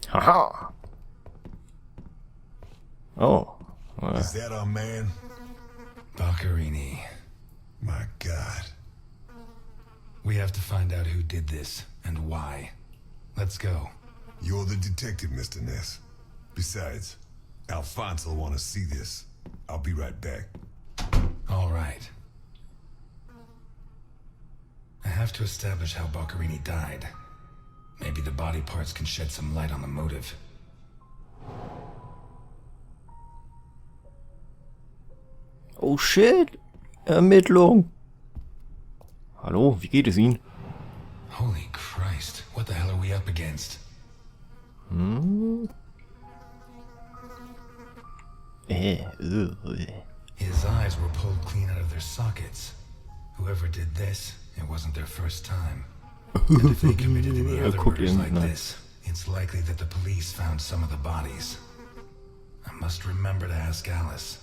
Haha. Oh. Is that our man? Boccherini. My God. We have to find out who did this and why. Let's go. You're the detective, Mr. Ness. Besides, Alfonso will want to see this. I'll be right back. All right. I have to establish how Boccherini died. Maybe the body parts can shed some light on the motive. Oh shit! Ermittlung! Hallo, wie geht es Ihnen? Holy Christ, what the hell are we up against? His eyes were pulled clean out of their sockets. Whoever did this, it wasn't their first time. And if they committed any other murders like this, it's likely that the police found some of the bodies. I must remember to ask Alice.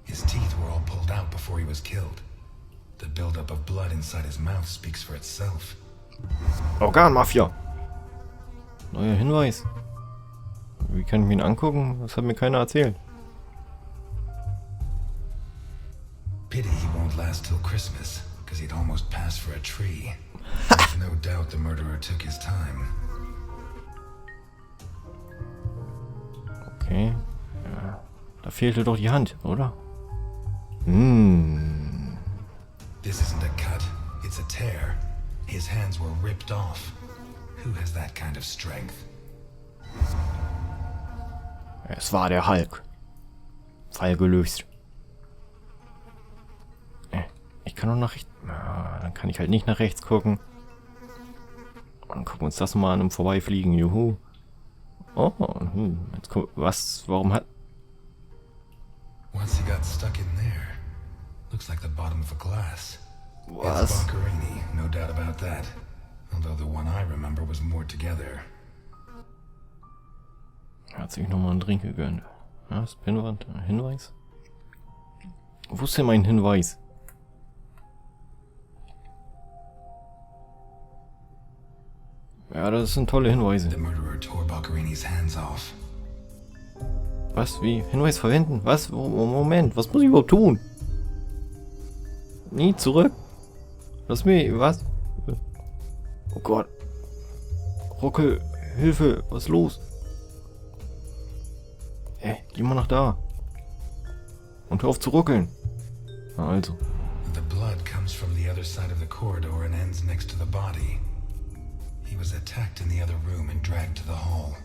His teeth were all pulled out before he was killed. The buildup of blood inside his mouth speaks for itself. Organmafia! Neuer Hinweis. Wie kann ich mir ihn angucken? Das hat mir keiner erzählt. Pity he won't last till Christmas, because he'd almost pass for a tree. There's no doubt the murderer took his time. Okay. Ja. Da fehlte doch die Hand, oder? This isn't a cut, it's a tear. His hands were ripped off. Who has that kind of strength? Es war der Hulk. Fall gelöst. Ich kann nur nach rechts. Dann kann ich halt nicht nach rechts gucken. Dann gucken wir uns das mal an im Vorbeifliegen. Juhu. Oh, jetzt was? Warum hat... Once he got stuck in there, looks like the bottom of a glass. Was? It's Boccherini, no doubt about that. Although the one I remember was more together. Er hat sich nochmal einen Drink gegönnt. Ja, das Pinnwand. Hinweis? Wo ist denn mein Hinweis? Ja, das sind tolle Hinweise. The murderer tore Boccherini's hands off. Was? Wie? Hinweis verwenden? Was? Moment, was muss ich überhaupt tun? Nie zurück. Lass mich, was? Oh Gott. Rockel, Hilfe, was ist los? Geh mal nach da. Und hör auf zu ruckeln. Na also. The blood comes from the other side of the corridor and ends next to the body. He was attacked in the other room and dragged to the hall.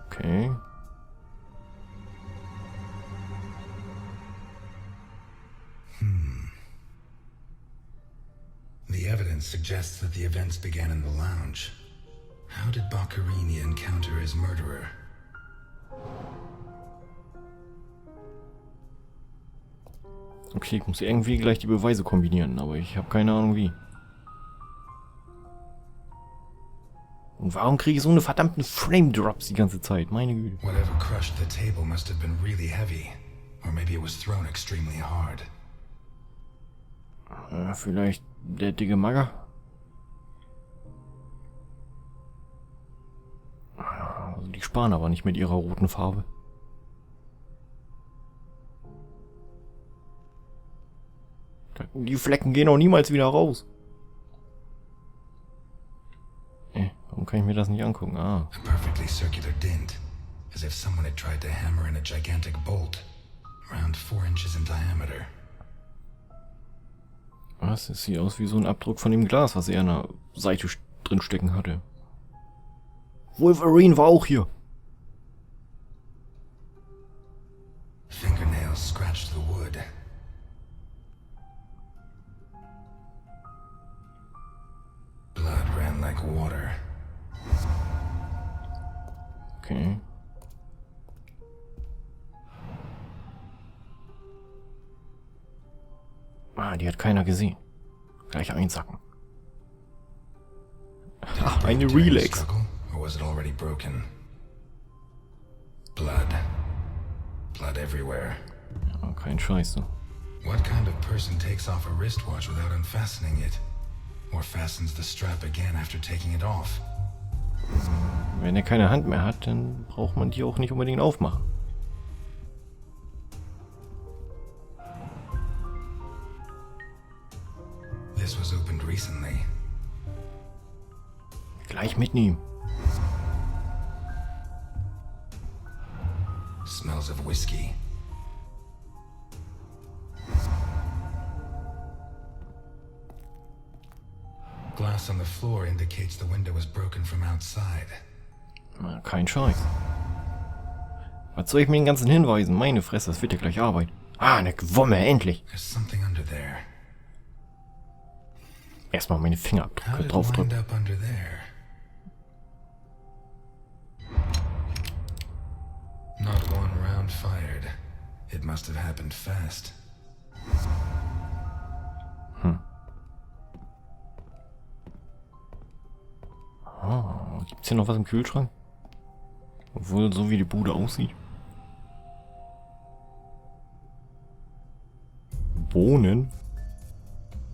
Okay. The evidence suggests that the events began in the lounge. How did Boccherini encounter his murderer? Okay, ich muss irgendwie gleich die Beweise kombinieren, aber ich habe keine Ahnung wie. Und warum kriege ich so eine verdammten Frame Drops die ganze Zeit? Meine Güte. Whatever crushed the table must have been really heavy. Or maybe it was thrown extremely hard. Vielleicht der dicke Magger? Also die sparen aber nicht mit ihrer roten Farbe. Die Flecken gehen auch niemals wieder raus. Warum kann ich mir das nicht angucken? Ah. A perfectly circular dint, as if someone had tried to hammer in a gigantic bolt, around 4 inches in diameter. Was? Es sieht aus wie so ein Abdruck von dem Glas, was er an der Seite drin stecken hatte. Wolverine war auch hier. Fingernails scratched the wood. Blood ran like water. Okay. Ah, die hat keiner gesehen. Gleich einsacken. Ach, eine Relax. Or was it already broken? Blood. Blood everywhere. Ja, kein Scheiß, so. What kind of person takes off a wristwatch without unfastening it? or fastens the strap again after taking it off. Wenn er keine Hand mehr hat, dann braucht man die auch nicht unbedingt aufmachen. This was opened recently. Gleich mitnehmen. Smells of whiskey. Glass on the floor indicates the window was broken from outside. Kein Scheiß. Was soll ich mit den ganzen Hinweisen? Meine Fresse, das wird ja gleich Arbeit. Ah, eine Wumme, endlich. There's something under there. Erstmal meine How Fingerabdrücke did it wind draufdrücken. up under there? Not one round fired. It must have happened fast. Oh, gibt's hier noch was im Kühlschrank? Obwohl, so wie die Bude aussieht. Bohnen?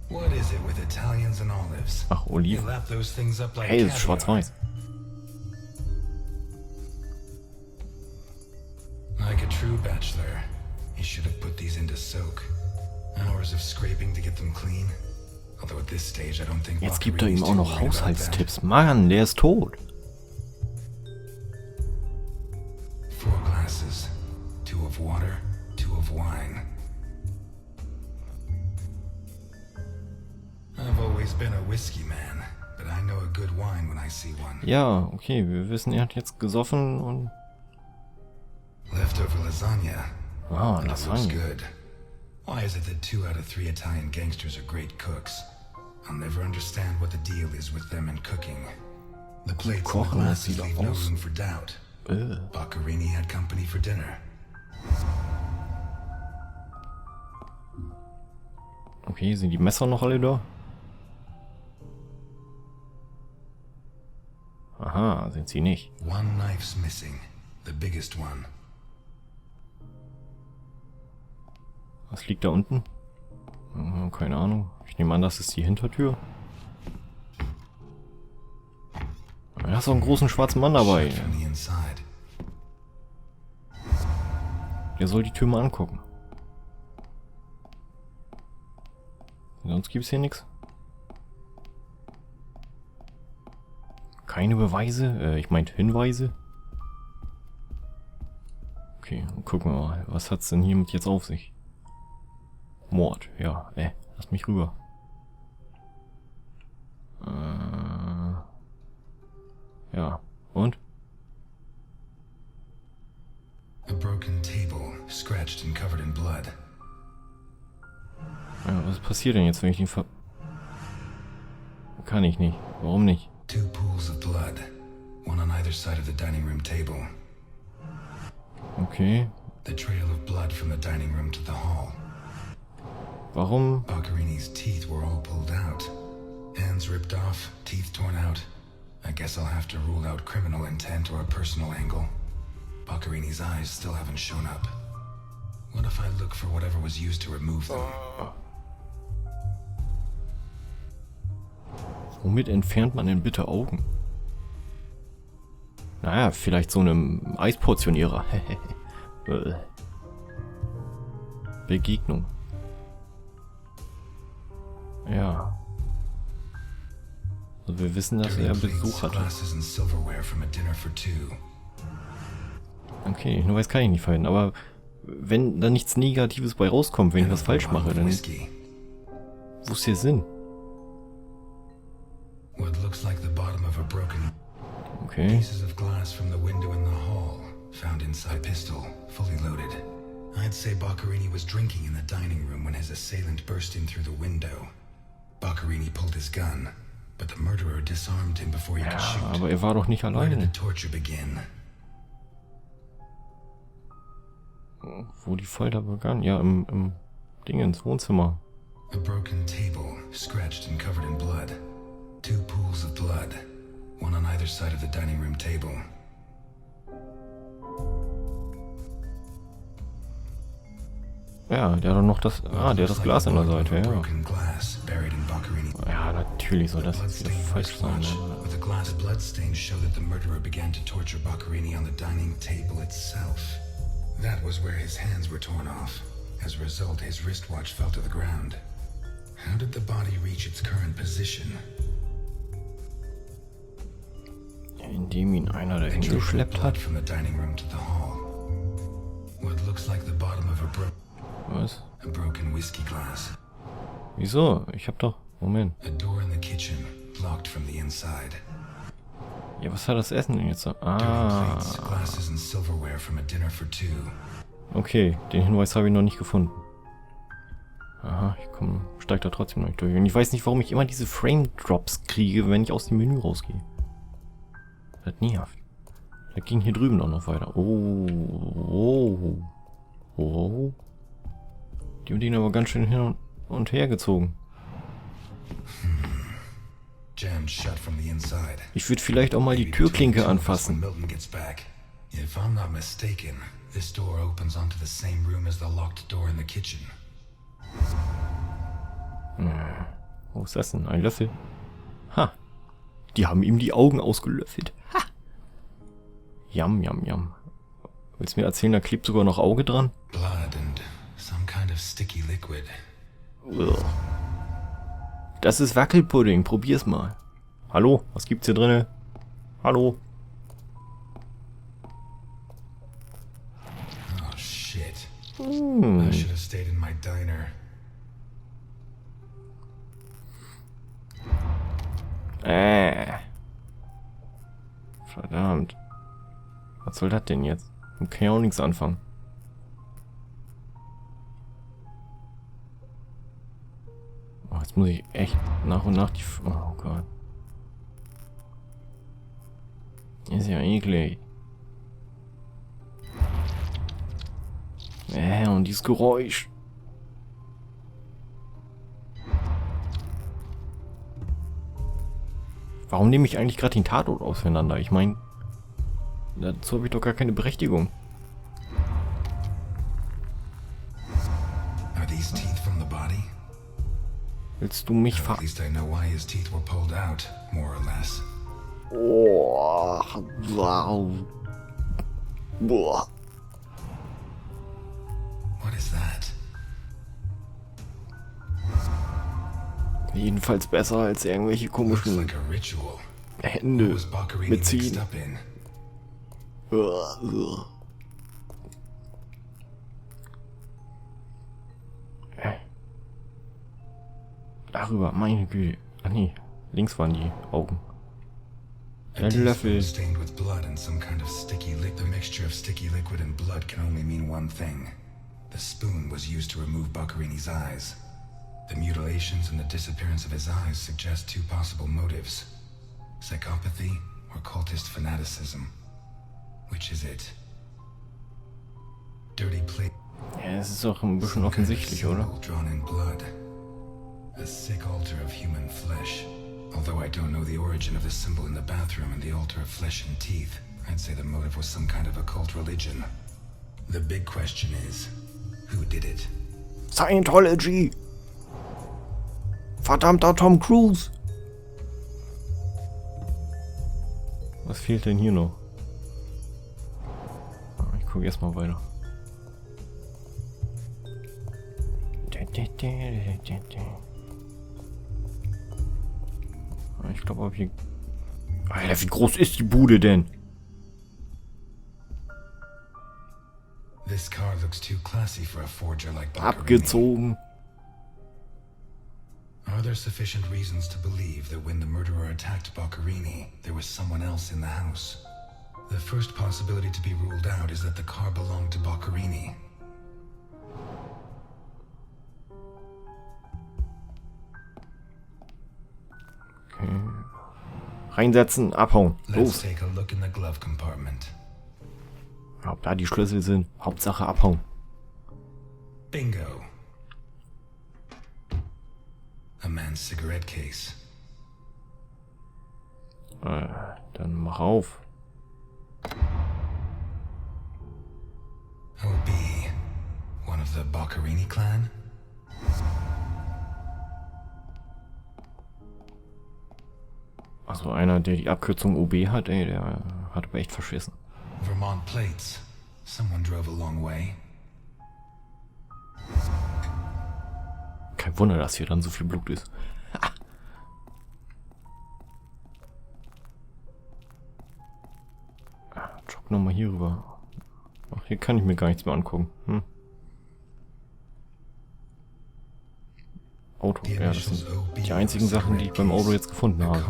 What is it with Italians and olives? Ach, They Oliven. lap those things up like Hey, das ist caviar. schwarz-weiß. Like a true bachelor, he should have put these into soak. Hours of scraping to get them clean. Although at this stage, I don't think Jetzt gibt er ihm Baccarini's auch too noch worried about that. Haushaltstipps. Mann, der ist tot. 4 glasses, 2 of water, 2 of wine. I've always been a whiskey man, but I know a good wine when I see one. Ja, okay, wir wissen, er hat jetzt gesoffen und... Leftover lasagna. Ah, And it looks Lasagne. good. Why is it that 2 out of 3 Italian gangsters are great cooks? I'll never understand what the deal is with them and cooking. The plates and the Kochen lässt glasses sie leave doch no aus. room for doubt. Baccarini had company for dinner. Okay, sind die Messer noch alle da? Aha, sind sie nicht. 1 knife's missing, the biggest one. Was liegt da unten? Keine Ahnung. Ich nehme an, das ist die Hintertür. Da ist auch einen großen schwarzen Mann dabei. Shut from the inside. Der soll die Tür mal angucken. Sonst gibt es hier nichts. Keine Beweise? Ich meinte Hinweise. Okay, dann gucken wir mal. Was hat's denn hiermit jetzt auf sich? Mord, ja. Lass mich rüber. Ja. Und? A broken table, scratched and covered in blood. Ja, was passiert denn jetzt, wenn ich den ver... Kann ich nicht. Warum nicht? 2 pools of blood, one on either side of the dining room table. Okay. The trail of blood from the dining room to the hall. Warum? Baccarini's teeth were all pulled out. Hands ripped off, teeth torn out. I guess I'll have to rule out criminal intent or a personal angle. Baccarini's eyes still haven't shown up. What if I look for whatever was used to remove them? Womit entfernt man denn bitte Augen? Naja, vielleicht so einem Eisportionierer. Begegnung. Ja. Also wir wissen, dass er Besuch hatte. Glasses and silverware from a dinner for 2. Okay, nur weiß kann ich nicht verhindern, aber wenn da nichts Negatives bei rauskommt, wenn ich was falsch mache, dann Whiskey. wo ist der Sinn? What looks like the bottom of a broken Okay. pieces of glass from the window in the hall, found inside a pistol, fully loaded. I'd say Baccarini was drinking in the dining room when his assailant burst in through the window. Baccarini pulled his gun, but the murderer disarmed him before he could Ja, shoot. aber er war doch nicht Where did alleine. the torture begin? Wo die Folter begann? Ja, im Dingens Wohnzimmer. A broken table, scratched and covered in blood. 2 pools of blood, one on either side of the dining room table. Ja, der hat doch noch das... Ah, der hat das Glas an der Seite, ja. Ja, natürlich soll das jetzt wieder falsch sein, ne? With the glass bloodstains show that the murderer began to torture Boccherini on the dining table itself. That was where his hands were torn off. As a result, his wristwatch fell to the ground. How did the body reach its current position? Indem ihn einer dahin geschleppt hat. From the dining room to the hall. What looks like the bottom of Was? a broken whiskey glass. Wieso? Ich hab doch... Moment. A door in the kitchen, locked from the inside. Ja, was hat das Essen denn jetzt so? Dirty Ah. plates, glasses and silverware from a dinner for two. Okay, den Hinweis habe ich noch nicht gefunden. Aha, ich steig da trotzdem noch nicht durch. Und ich weiß nicht, warum ich immer diese Frame-Drops kriege, wenn ich aus dem Menü rausgehe. Das nervt. Das ging hier drüben auch noch weiter. Oh. Die haben den aber ganz schön hin und her gezogen. Jammed shut from the inside. Ich würde vielleicht auch mal die Türklinke anfassen. Milton gets back. If I'm not mistaken, this door opens onto the same room as the locked door in the kitchen. Wo ist das denn? Ein Löffel? Ha! Die haben ihm die Augen ausgelöffelt. Ha! Yum. Willst du mir erzählen, da klebt sogar noch Auge dran? Blood and some kind of sticky liquid. Ugh. Das ist Wackelpudding, probier's mal. Hallo, was gibt's hier drinne? Hallo? Oh shit. I should have stayed in my diner. Verdammt. Was soll das denn jetzt? Ich kann ja auch nichts anfangen. Oh, jetzt muss ich echt nach und nach die... Oh Gott. Ist ja eklig. Und dieses Geräusch. Warum nehme ich eigentlich gerade den Tatort auseinander? Ich meine, dazu habe ich doch gar keine Berechtigung. Are these teeth from the body? Willst du mich At least I know why his teeth were pulled out, more or less. Oh, wow. Boah. What is that? Jedenfalls besser als irgendwelche Looks komischen like a ritual. Hände Was Boccherini mitziehen. mixed up in? Darüber, meine Güte. Ach nee, links waren die Augen. A Der teaspoon Löffel. stained with blood and some kind of sticky liquid. The mixture of sticky liquid and blood can only mean one thing. The spoon was used to remove Boccherini's eyes. The mutilations and the disappearance of his eyes suggest two possible motives. Psychopathy or cultist fanaticism. Which is it? Dirty plate. Ja, es ist doch ein bisschen offensichtlich, oder? Drawn in blood. A sick altar of human flesh. Although I don't know the origin of the symbol in the bathroom and the altar of flesh and teeth, I'd say the motive was some kind of occult religion. The big question is, who did it? Scientology! Verdammter Tom Cruise! Was fehlt denn hier noch? Ich gucke erstmal weiter. Ich glaube, ob hier... Alter, wie groß ist die Bude denn? This car looks too classy for a forger like Boccherini. Abgezogen. Are there sufficient reasons to believe that when the murderer attacked Boccherini, there was someone else in the house? The first possibility to be ruled out is that the car belonged to Boccherini. Okay. Reinsetzen, abhauen. Let's Los. take a look in the glove compartment. Ob da die Schlüssel sind. Hauptsache abhauen. Bingo. A man's cigarette case. Dann mach auf. OB. One of the Boccherini clan? Also einer, der die Abkürzung OB hat, ey, der hat aber echt verschissen. Vermont plates. Someone drove a long way. Kein Wunder, dass hier dann so viel Blut ist. Jogg nochmal hier rüber. Ach, hier kann ich mir gar nichts mehr angucken. Auto, ja, das sind die einzigen Sachen, die ich beim Auto jetzt gefunden habe.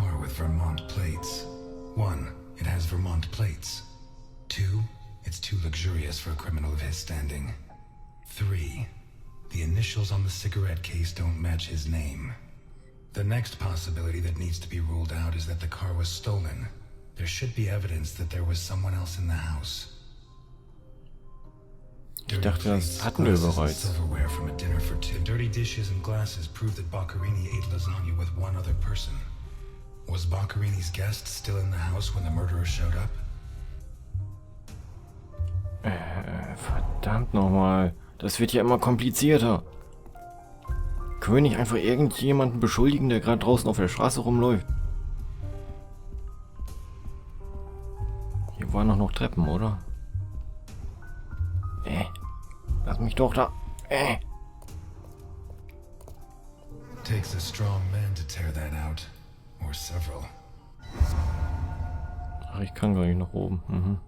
One, it has Vermont plates. Two, it's too luxurious for a criminal of his standing. Three, the initials on the cigarette case don't match his name. The next possibility that needs to be ruled out is that the car was stolen. There should be evidence that there was someone else in the house. Ich dachte, das hatten wir bereits. Silverware from a dinner for two. Dirty dishes and glasses prove that Boccherini ate lasagna with one other person. Was Boccherini's guest still in the house when the murderer showed up? Verdammt nochmal. Das wird ja immer komplizierter. Können wir nicht einfach irgendjemanden beschuldigen, der gerade draußen auf der Straße rumläuft? Hier waren doch noch Treppen, oder? Lass mich doch da. Takes a strong man to tear that out. Or several. Ach, ich kann gar nicht nach oben.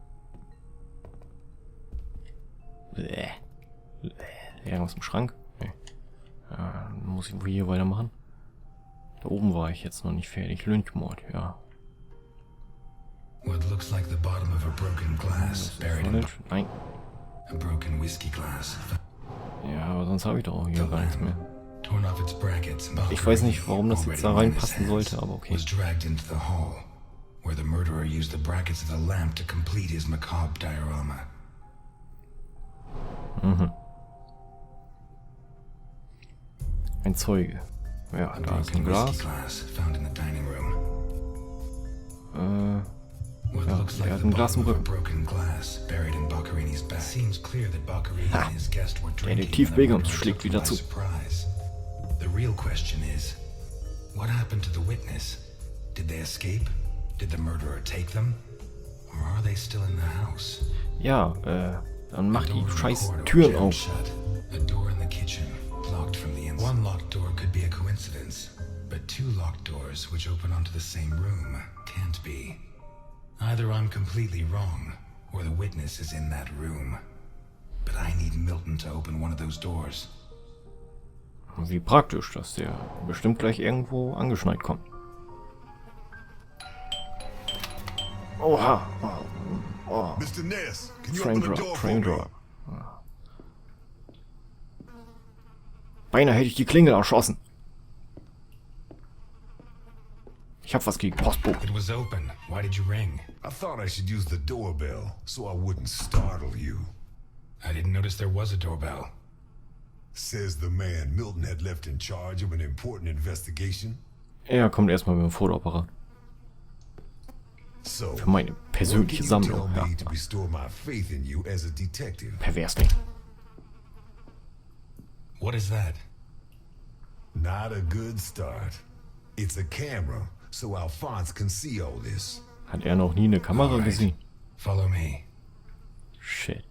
Irgendwas im Schrank? Nee. Muss ich wohl hier weitermachen? Da oben war ich jetzt noch nicht fertig. Lynchmord, ja. What looks like the bottom of a broken glass buried in Nein. a broken whiskey glass. Ja, aber sonst habe ich doch auch hier gar nichts mehr. Torn off its brackets. Ich weiß nicht, warum das jetzt da reinpassen sollte, aber okay. Was dragged into the hall, where the murderer used the brackets of the lamp to complete his macabre diorama. Ein Zeuge. Ja, A da ist broken ein whiskey Glas. glass found in the dining room. What Ja, looks der like hat the ein Glas im bottom of a Rücken. broken glass buried in Boccherini's back. Seems clear that Boccherini and his guest were drinking. Detektiv when the Biggums murderer schlägt took them wieder by zu. surprise. The real question is, what happened to the witness? Did they escape? Did the murderer take them? Or are they still in the house? Ja, dann mach A die door in the scheiß corridor Türen jammed auf. shut. A door in the kitchen, locked from the inside. One locked door could be a coincidence, but two locked doors which open onto the same room can't be. Either I'm completely wrong, or the witness is in that room. But I need Milton to open one of those doors. Wie praktisch, dass der bestimmt gleich irgendwo angeschneit kommt. Oha. Oh. Mr. Ness, can you Frame open the Drop, door for Frame me? Drop. Beinahe hätte ich die Klingel erschossen. Ich hab was gegen Postboten. It was open. Why did you ring? I thought I should use the doorbell so I wouldn't startle you. I didn't notice there was a doorbell. Says the man Milton had left in charge of an important investigation. Er kommt erstmal mit dem Fotoapparat. So, Für meine persönliche what can you Sammlung. tell Ja. me to restore my faith in you as a detective? Pervers nicht. What is that? Not a good start. It's a camera, so Alphonse can see all this. Hat er noch nie eine Kamera Alright. gesehen? Follow me. Shit.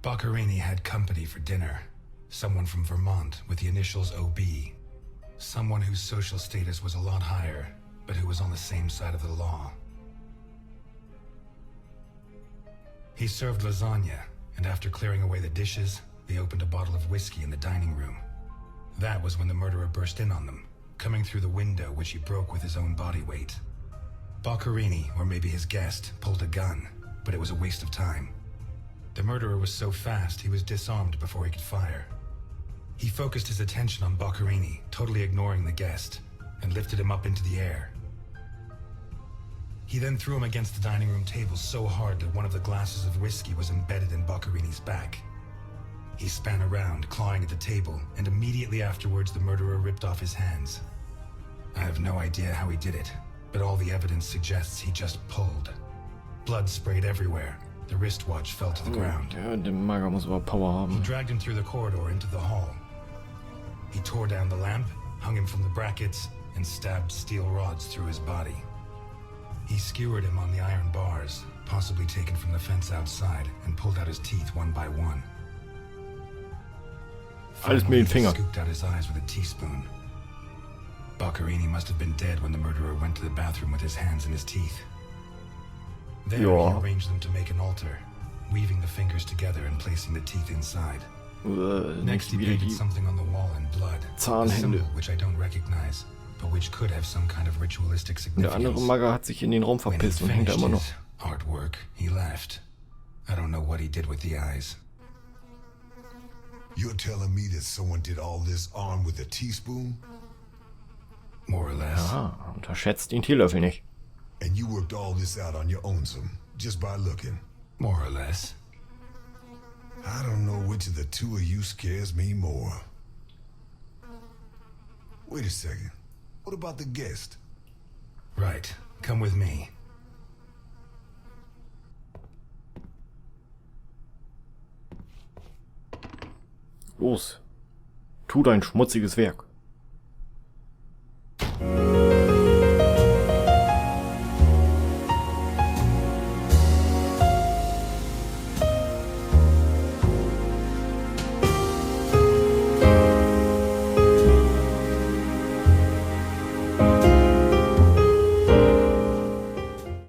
Boccherini had company for dinner. Someone from Vermont with the initials OB. Someone whose social status was a lot higher, but who was on the same side of the law. He served lasagna, and after clearing away the dishes, they opened a bottle of whiskey in the dining room. That was when the murderer burst in on them, coming through the window which he broke with his own body weight. Boccherini, or maybe his guest, pulled a gun, but it was a waste of time. The murderer was so fast he was disarmed before he could fire. He focused his attention on Boccherini, totally ignoring the guest, and lifted him up into the air. He then threw him against the dining room table so hard that one of the glasses of whiskey was embedded in Boccherini's back. He span around, clawing at the table, and immediately afterwards the murderer ripped off his hands. I have no idea how he did it, but all the evidence suggests he just pulled. Blood sprayed everywhere, The wristwatch fell to the ground. Ja, der Mager muss aber Power He haben. dragged him through the corridor into the hall. He tore down the lamp, hung him from the brackets, and stabbed steel rods through his body. He skewered him on the iron bars, possibly taken from the fence outside, and pulled out his teeth one by one. Alles mit den Finally, he Fingern. scooped out his eyes with a teaspoon. Boccherini must have been dead when the murderer went to the bathroom with his hands in his teeth. There, Ja. he arranged them to make an altar, weaving the fingers together and placing the teeth inside. Next, he wieder painted die something on the wall in blood, a Zahnhände. symbol which I don't recognize, but which could have some kind of ritualistic Der andere significance. Mager hat sich in den Raum When he verpisst und hängt da finished immer noch. his artwork, he left. I don't know what he did with the eyes. You're telling me that someone did all this armed with a teaspoon? More or less. Aha, unterschätzt den Teelöffel nicht. And you worked all this out on your own, just by looking? More or less. I don't know which of the two of you scares me more. Wait a second. What about the guest? Right. Come with me. Los, tu dein schmutziges Werk.